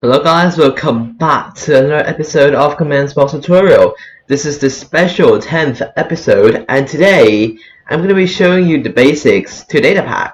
Hello guys, welcome back to another episode of Command Box Tutorial. This is the special 10th episode, and today I'm going to be showing you the basics to Datapack.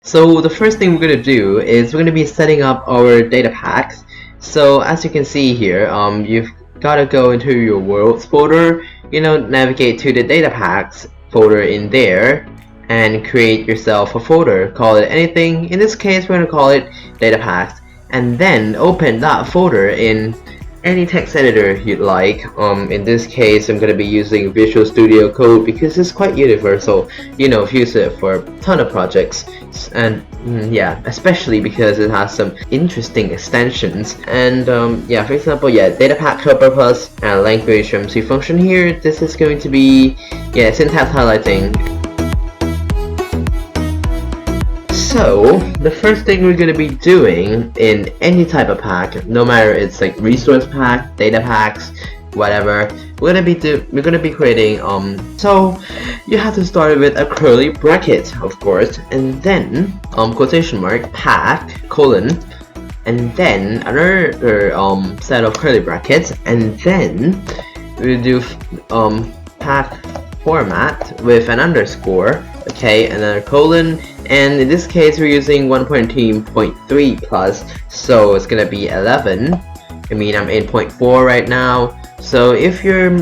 So the first thing we're going to do is we're going to be setting up our Datapacks. So as you can see here, you've got to go into your worlds folder, navigate to the Datapacks folder in there, and create yourself a folder. Call it anything. In this case, we're going to call it Datapacks, and then open that folder in any text editor you'd like. In this case, I'm going to be using Visual Studio Code because it's quite universal. I've used it for a ton of projects, and yeah, especially because it has some interesting extensions. And for example, Datapack helper plus and language MC function here. This is going to be syntax highlighting. So, the first thing we're going to be doing in any type of pack, no matter it's like resource pack, data packs, whatever, we're going to be creating so you have to start with a curly bracket, of course, and then quotation mark pack colon, and then another set of curly brackets, and then we'll do pack format with an underscore, okay, and then a colon. And in this case, we're using 1.2.3 plus, so it's gonna be 11. I mean, I'm in 0.4 right now. So if you're,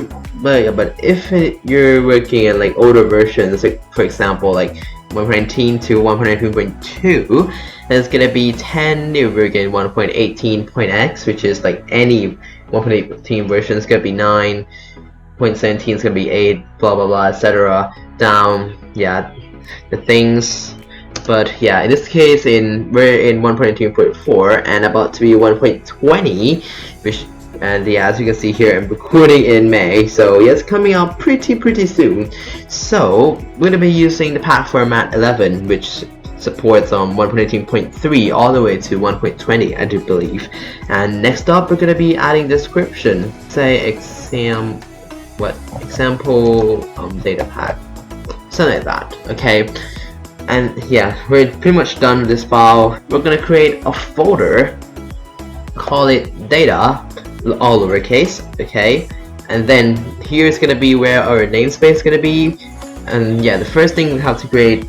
if you're working in like older versions, like for example, like 1.18 to 1.2.2, then it's gonna be 10 new version 1.18.x, which is like any 1.18 version is gonna be 9. 0.17 is gonna be 8, blah blah blah, etc. Down, the things. But yeah, in this case, we're in 1.18.4 and about to be 1.20, which, and as you can see here, I'm recording in May, so it's coming out pretty soon. So we're gonna be using the pack format 11, which supports 1.18.3 all the way to 1.20, I do believe. And next up, we're gonna be adding description, say example data pack, something like that, okay. And yeah, we're pretty much done with this file. We're gonna create a folder, call it data, all lowercase, okay. And then here's gonna be where our namespace is gonna be. And yeah, the first thing we have to create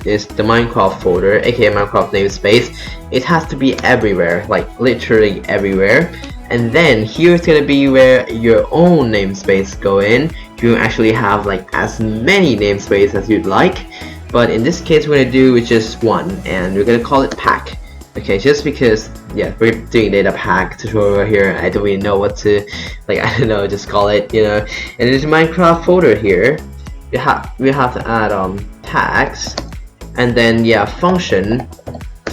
is the Minecraft folder, aka Minecraft namespace. It has to be everywhere, like literally everywhere. And then here's gonna be where your own namespace go in. You actually have like as many namespaces as you'd like, but in this case we're gonna do with just one, and we're gonna call it pack. Okay, just because we're doing data pack tutorial here, I don't really know what to, like, I don't know, just call it, And there's a Minecraft folder here. We have to add tags, and then function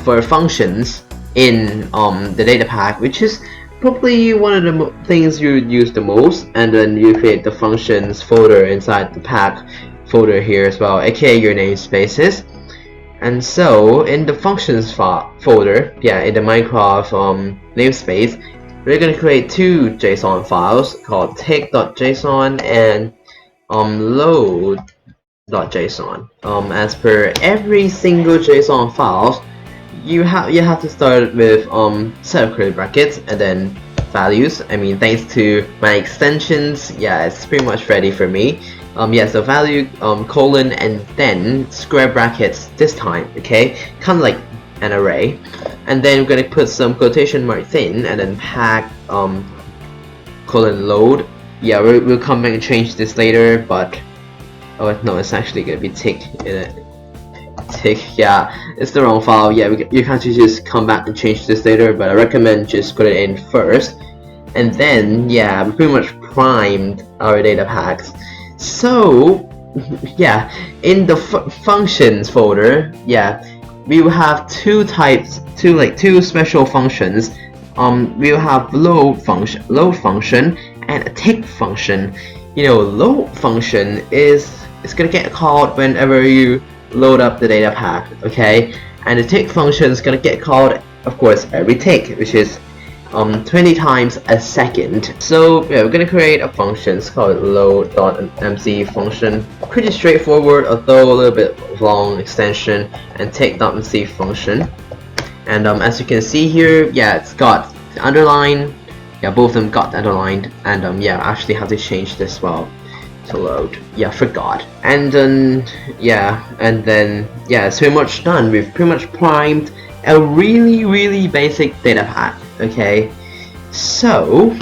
for functions in the data pack, which is probably one of the things you use the most. And then you create the functions folder inside the pack folder here as well, aka your namespaces. And so in the functions folder, in the Minecraft namespace, we're going to create two JSON files called tick.json and load.json. As per every single JSON file, you have to start with set of curly brackets and then values. I mean, thanks to my extensions, it's pretty much ready for me. So value colon and then square brackets this time, okay, kind of like an array. And then we're gonna put some quotation marks in, and then pack colon load. We'll come back and change this later, but oh no, it's actually gonna be tick in it. Tick, it's the wrong file. You can't just come back and change this later, but I recommend just put it in first. And then we pretty much primed our data packs. So in the functions folder, we will have two special functions. We will have load function and a tick function. Load function is gonna get called whenever you load up the data pack, okay, and the tick function is gonna get called, of course, every tick, which is 20 times a second. So yeah, we're gonna create a function. It's called load.mc function. Pretty straightforward, although a little bit long extension, and tick.mc function. And as you can see here, yeah, it's got the underline. Yeah, both of them got underlined, and yeah, I actually have to change this well to load. Yeah, forgot. And then yeah, it's pretty much done. We've pretty much primed a really basic data pack. Okay, so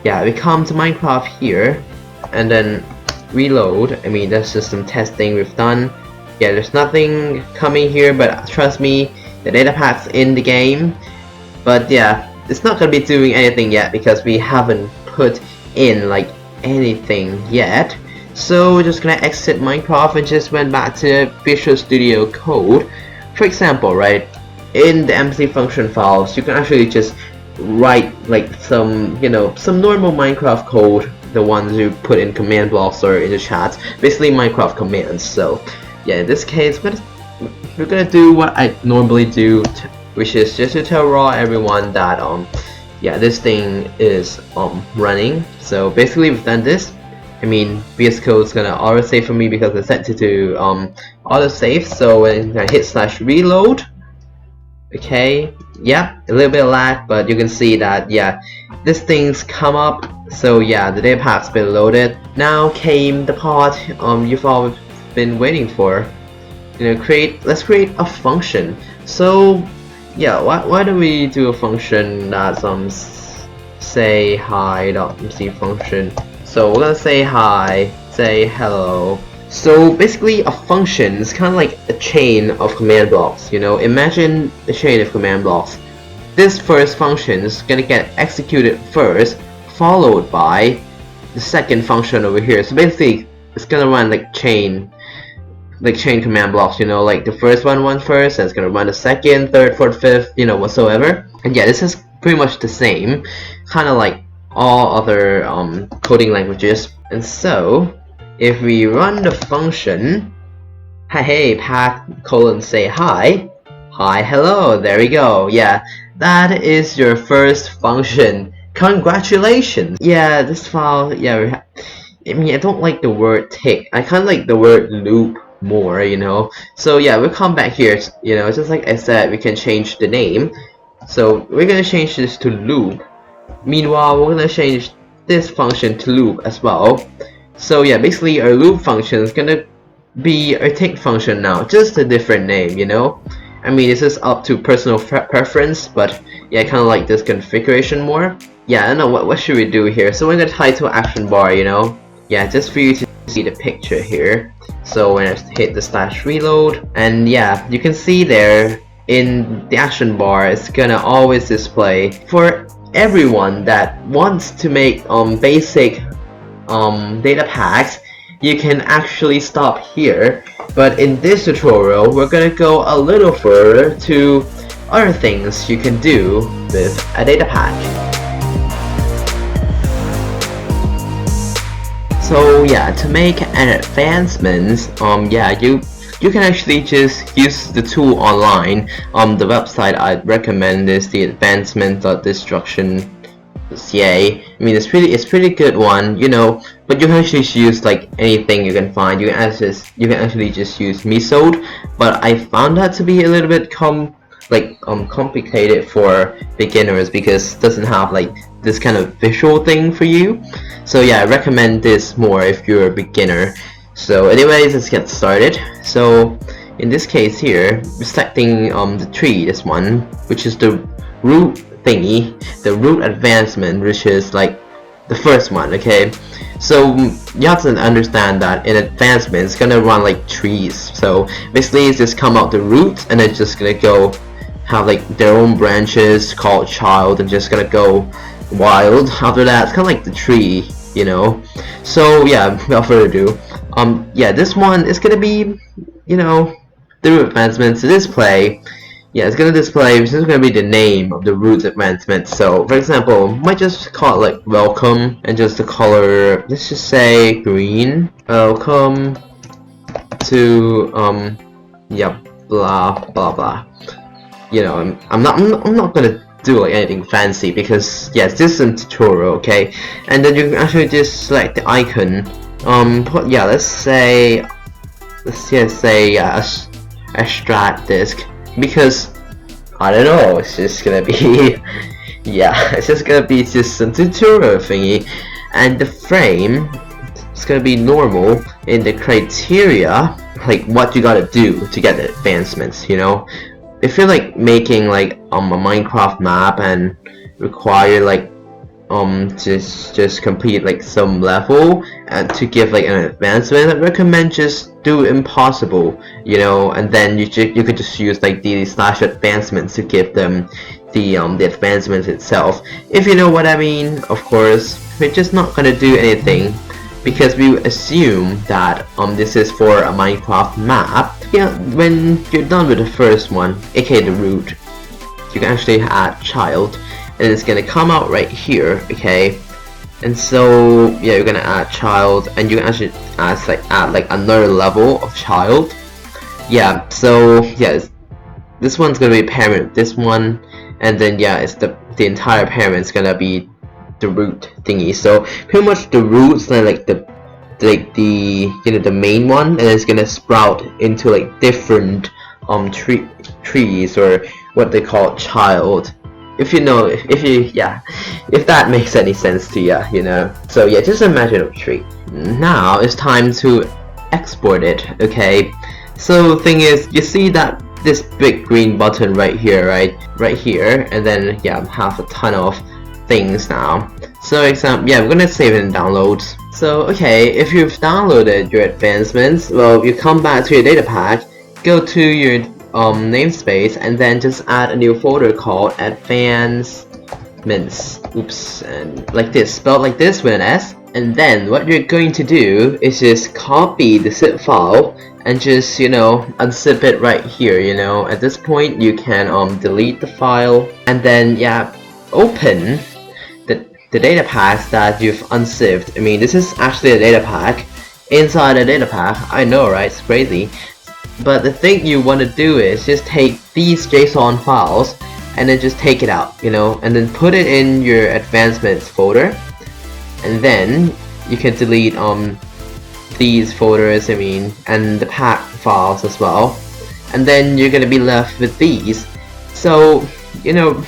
yeah, we come to Minecraft here, and then reload. I mean, that's just some testing we've done. Yeah, there's nothing coming here, but trust me, the data pack's in the game. But yeah, it's not gonna be doing anything yet because we haven't put in like anything yet. So we're just gonna exit Minecraft and just went back to Visual Studio Code. For example, right, in the MC function files, you can actually just write like some, you know, some normal Minecraft code, the ones you put in command blocks or in the chat, basically Minecraft commands. So yeah, in this case, we're gonna do what I normally do, which is just to tell everyone that yeah, this thing is running. So basically we've done this. I mean, VS Code's gonna autosave for me because it's set to autosave. So when I hit /reload, okay, yeah, a little bit of lag, but you can see that yeah, this thing's come up. So yeah, the data pack's been loaded. Now came the part you've all been waiting for. You know, let's create a function. So yeah, why don't we do a function that's say hi.mc function. So we're gonna say hi, say hello. So basically a function is kind of like a chain of command blocks, you know. Imagine a chain of command blocks. This first function is gonna get executed first, followed by the second function over here. So basically it's gonna run like chain command blocks, you know, like the first one first, and it's gonna run the second, third, fourth, fifth, you know, whatsoever. And yeah, this is pretty much the same, kind of like all other coding languages. And so if we run the function, hey pack say hi, hello, there we go. Yeah, that is your first function. Congratulations. Yeah, this file, yeah, I mean, I don't like the word tick. I kind of like the word loop more, you know. So yeah, we'll come back here, you know, just like I said, we can change the name. So we're gonna change this to loop. Meanwhile, we're gonna change this function to loop as well. So yeah, basically our loop function is gonna be our tick function now, just a different name, you know. I mean, this is up to personal preference, but yeah, I kind of like this configuration more. Yeah, I don't know, what should we do here? So we're gonna title action bar, you know. Yeah, just for you to see the picture here. So when I hit the /reload, and yeah, you can see there in the action bar, it's gonna always display for everyone that wants to make basic data packs. You can actually stop here, but in this tutorial we're gonna go a little further to other things you can do with a data pack. So yeah, to make an advancement, yeah, you can actually just use the tool online. The website I'd recommend is the advancement.destruction.ca. I mean, it's pretty good one, you know. But you can actually use like anything you can find. You can actually just use Mesold, but I found that to be a little bit complicated for beginners because it doesn't have like this kind of visual thing for you. So yeah, I recommend this more if you're a beginner. So anyways, let's get started. So in this case here, we're selecting the tree, this one, which is the root thingy, the root advancement, which is like the first one, okay? So you have to understand that in advancement, it's gonna run like trees. So basically it's just come out the roots and it's just gonna go have like their own branches called child and just gonna go wild after that. It's kind of like the tree, you know. So yeah, without further ado, yeah, this one is gonna be, you know, the root advancement to display. Yeah, it's gonna display, which is gonna be the name of the root advancement. So for example, might just call it like welcome, and just the color, let's just say green. Welcome to yeah, blah blah blah. You know, I'm not gonna do like anything fancy, because yes, this is a tutorial, okay? And then you can actually just select the icon. Let's just say extract disk, because I don't know, it's just gonna be it's just gonna be just some tutorial thingy, and the frame is gonna be normal in the criteria, like what you gotta do to get the advancements, you know. If you're like making like a Minecraft map and require like just complete like some level and to give like an advancement, I recommend just do impossible, you know, and then you could just use like the slash advancements to give them the advancement itself, if you know what I mean. Of course, we're just not gonna do anything because we assume that this is for a Minecraft map. Yeah, when you're done with the first one, aka the root, you can actually add child, and it's gonna come out right here, okay? And so yeah, you're gonna add child, and you can actually add like another level of child. Yeah, so yeah, this one's gonna be parent, this one, and then yeah, it's the entire parent's gonna be the root thingy. So pretty much the root's like the you know, the main one, and it's gonna sprout into like different trees, or what they call child. If you know, if that makes any sense to you, you know. So yeah, just imagine a tree. Now it's time to export it, okay? So the thing is, you see that this big green button right here, right here, and then yeah, have a ton of things now. So we're gonna save it in downloads. So okay, if you've downloaded your advancements, well, you come back to your Datapack, go to your namespace, and then just add a new folder called advancements. Oops, and like this, spelled like this with an S. And then what you're going to do is just copy the zip file and just, you know, unzip it right here, you know. At this point you can delete the file, and then yeah, open the data packs that you've unzipped. I mean, this is actually a data pack inside a data pack. I know, right? It's crazy. But the thing you want to do is just take these JSON files and then just take it out, you know, and then put it in your advancements folder, and then you can delete these folders, I mean, and the pack files as well, and then you're gonna be left with these. So, you know,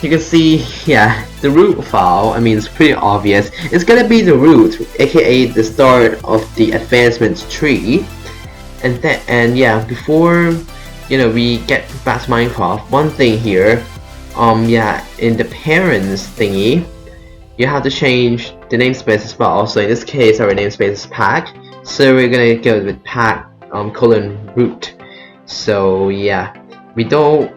you can see, yeah, the root file, I mean, it's pretty obvious. It's gonna be the root, aka the start of the advancements tree. And yeah, before, you know, we get back to Minecraft, one thing here, yeah, in the parents thingy, you have to change the namespace as well. So in this case, our namespace is pack, so we're gonna go with pack :root. So yeah, we don't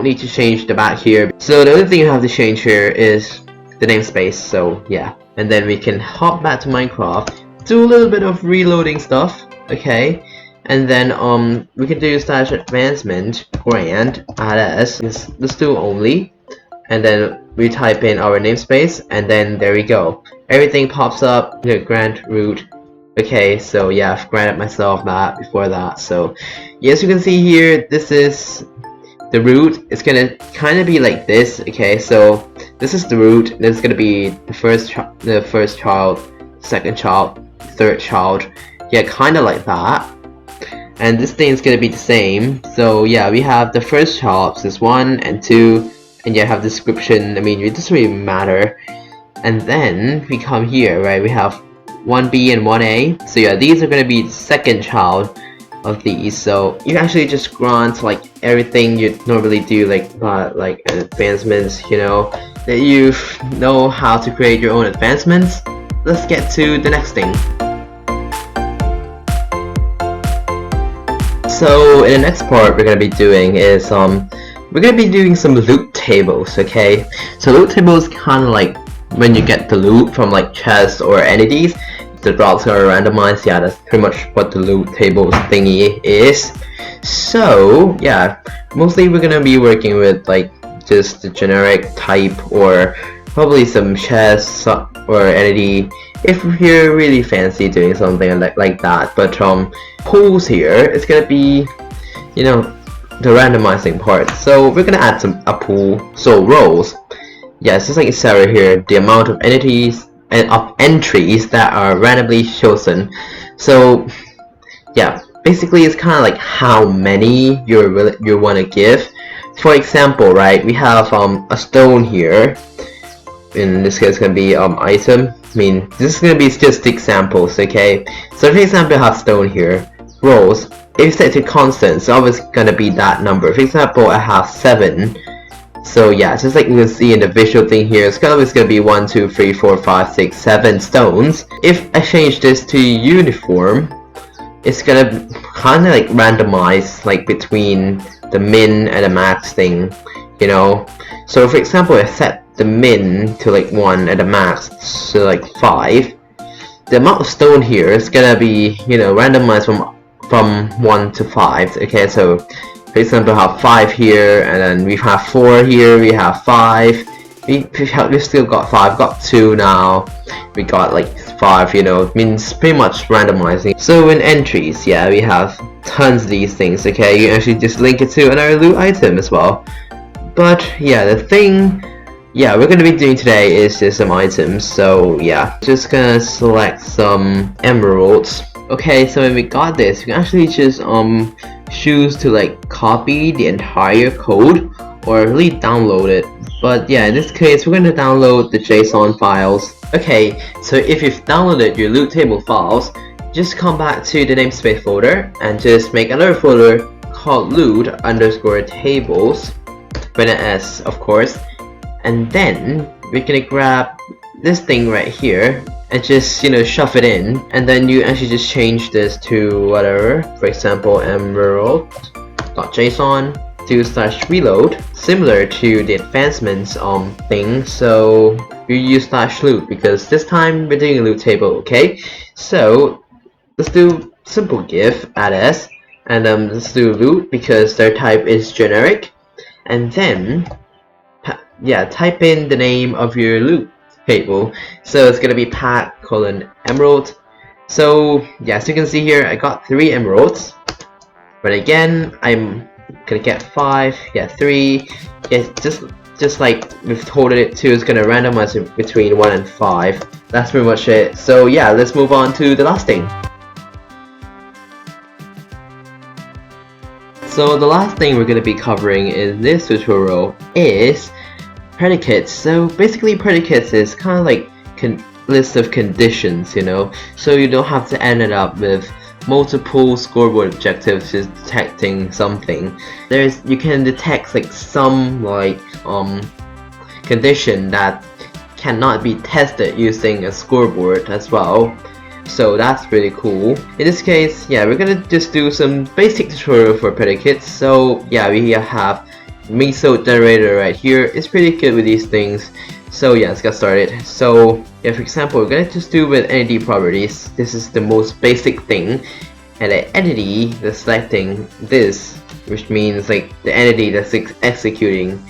need to change the back here. So the only thing you have to change here is the namespace. So yeah, and then we can hop back to Minecraft, do a little bit of reloading stuff. Okay, and then we can do slash advancement grant as this do only, and then we type in our namespace, and then there we go, everything pops up, you know, grant root. Okay, so yeah, I've granted myself that before that. So yes, you can see here, this is the root. It's gonna kind of be like this. Okay, so this is the root, this is gonna be the first child, second child, third child. Yeah, kind of like that. And this thing is gonna be the same. So yeah, we have the first child, this 1 and 2, and yeah, have description. I mean, it doesn't really matter. And then we come here, right? We have 1B and 1A. So yeah, these are gonna be the second child of these. So you actually just grant like everything you normally do, like advancements, you know, that you know how to create your own advancements. Let's get to the next thing. So in the next part we're going to be doing is we're going to be doing some loot tables, okay? So loot tables kind of like when you get the loot from like chests or entities, the drops are randomized. Yeah, that's pretty much what the loot tables thingy is. So yeah, mostly we're going to be working with like just the generic type, or probably some chests or entity if you're really fancy doing something like that. But pools here, it's gonna be, you know, the randomizing part. So we're gonna add a pool. So roles. Yeah, it's just like it said right here, the amount of entities and of entries that are randomly chosen. So yeah, basically it's kind of like how many you want to give. For example, right, we have a stone here. In this case, it's gonna be item. I mean, this is gonna be just examples, okay? So for example, I have stone here. Rows. If you set to constant, it's always gonna be that number. For example, I have 7. So yeah, just like you can see in the visual thing here, it's always gonna be 1, 2, 3, 4, 5, 6, 7 stones. If I change this to uniform, it's gonna kind of like randomize like between the min and the max thing, you know. So for example, I set the min to like 1 and the max to like 5. The amount of stone here is gonna be, you know, randomized from 1 to 5. Okay, so for example, we have 5 here, and then we have 4 here. We have 5. We still got 5. Got 2 now. We got like 5. You know, means pretty much randomizing. So in entries, yeah, we have tons of these things. Okay, you can actually just link it to another loot item as well. But yeah, the thing, yeah, we're gonna be doing today is just some items. So yeah, just gonna select some emeralds. Okay, so when we got this, we can actually just choose to like copy the entire code or really download it. But yeah, in this case, we're going to download the JSON files. Okay, so if you've downloaded your loot table files, just come back to the namespace folder and just make another folder called loot_tables with an S, of course. And then we're gonna grab this thing right here and just, you know, shove it in, and then you actually just change this to whatever, for example, emerald.json /reload, similar to the advancements thing. So you use /loot because this time we're doing a loot table. Okay, so let's do simple give add s, and let's do loot because their type is generic, and then yeah, type in the name of your loot table. So it's gonna be pack:/emerald. So yeah, as you can see here, I got 3 emeralds, but again, I'm gonna get 5. Yeah, 3. Yeah, just like we've told it to, it's gonna randomize it between 1 and 5. That's pretty much it. So yeah, let's move on to the last thing. So the last thing we're gonna be covering in this tutorial is predicates. So basically, predicates is kind of like list of conditions, you know, so you don't have to end it up with multiple scoreboard objectives just detecting something. You can detect like some like condition that cannot be tested using a scoreboard as well. So that's really cool. In this case, yeah, we're gonna just do some basic tutorial for predicates. So yeah, we have Miso generator right here. It's pretty good with these things. So yeah, let's get started. So yeah, for example, we're gonna just do with entity properties. This is the most basic thing, and the entity that's selecting this, which means like the entity that's executing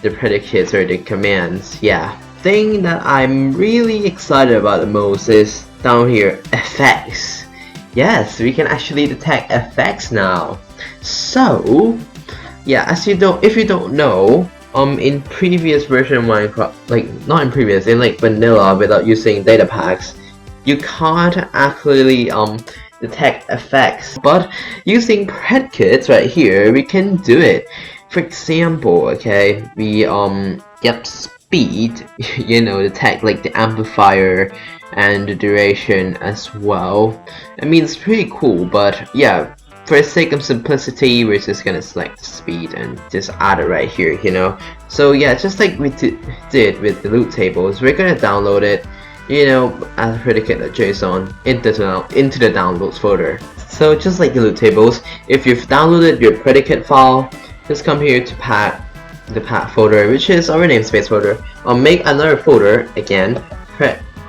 the predicates or the commands. Yeah, thing that I'm really excited about the most is down here, effects. Yes, we can actually detect effects now. So yeah, if you don't know, in previous version of Minecraft, like not in previous, in like vanilla without using Datapacks, you can't actually detect effects. But using predicates right here, we can do it. For example, okay, we get speed, you know, detect like the amplifier and the duration as well. I mean, it's pretty cool, but yeah, for the sake of simplicity, we're just gonna select speed and just add it right here, you know. So yeah, just like we did with the loot tables, we're gonna download it, you know, as predicate.json into the downloads folder. So just like the loot tables, if you've downloaded your predicate file, just come here to the path folder, which is our namespace folder. Make another folder again,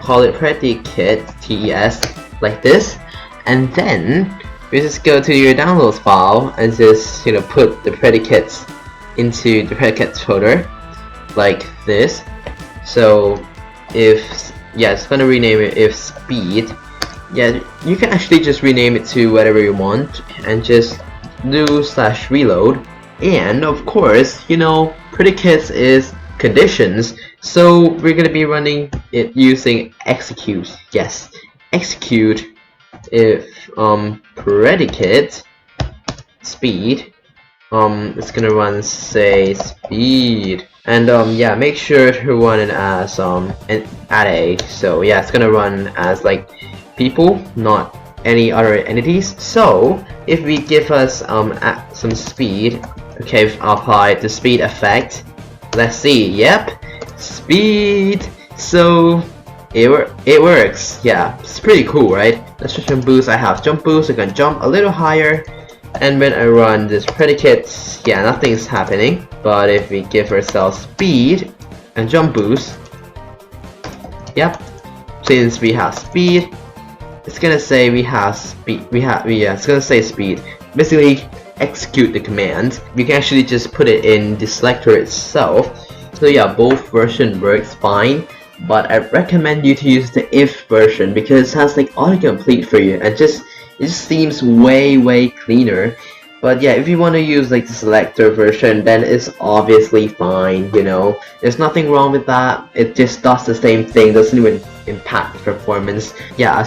call it predicate TES like this, and then you just go to your downloads file and just, you know, put the predicates into the predicates folder like this. So if it's gonna rename it if speed. Yeah, you can actually just rename it to whatever you want and just do /reload. And of course, you know, predicates is conditions, so we're gonna be running it using execute. Yes, execute if predicate speed, it's gonna run say speed, and yeah, make sure to run it as an array. So yeah, it's gonna run as like people, not any other entities. So if we give us some speed, okay, apply the speed effect. Let's see. Yep, speed. So it works. Yeah, it's pretty cool, right? Let's just jump boost. I have jump boost. I can jump a little higher. And when I run this predicate, yeah, nothing's happening. But if we give ourselves speed and jump boost, yep, since we have speed, it's gonna say we have speed. It's gonna say speed. Basically, execute the command. We can actually just put it in the selector itself. So yeah, both version works fine. But I recommend you to use the if version because it has like autocomplete for you, and it just seems way cleaner. But yeah, if you want to use like the selector version, then it's obviously fine, you know. There's nothing wrong with that. It just does the same thing, doesn't even impact performance. Yeah,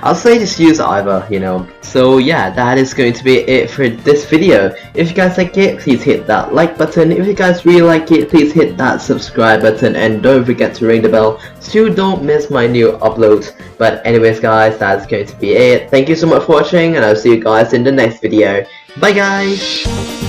I'll say just use either, you know. So yeah, that is going to be it for this video. If you guys like it, please hit that like button. If you guys really like it, please hit that subscribe button, and don't forget to ring the bell so you don't miss my new uploads. But anyways guys, that's going to be it. Thank you so much for watching, and I'll see you guys in the next video. Bye guys!